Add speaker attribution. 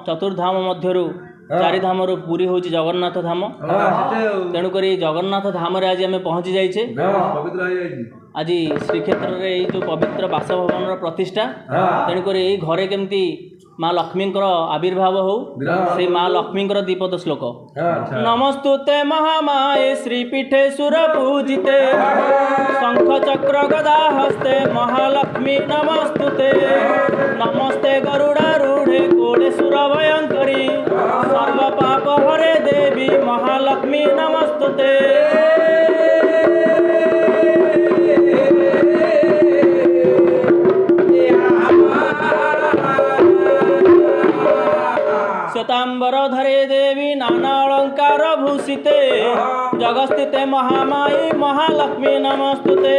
Speaker 1: चतुर्धाम मध्यरु चारि धाम पुरी हूँ जगन्नाथ धाम। तेणुक जगन्नाथ धाम आज आम पहुँची जाइए। आज श्रीक्षेत्र में जो पवित्र बासभवन प्रतिष्ठा तेणुक घरे केमती माँ लक्ष्मी आविर्भाव हो से माँ लक्ष्मी दीपद श्लोक नमस्तुते महामाये श्रीपीठे सुर पूजिते शंख चक्र गदा हस्ते महालक्ष्मी नमस्तुते नमस्ते गरुड़ारूढ़े कोड़े सुर भयंकरी सर्व पाप हरे देवी महालक्ष्मी नमस्तुते। श्वेतांबर धरे देवी नाना अलंकार भूषिते जगस्थिते महामाई महालक्ष्मी नमस्तुते।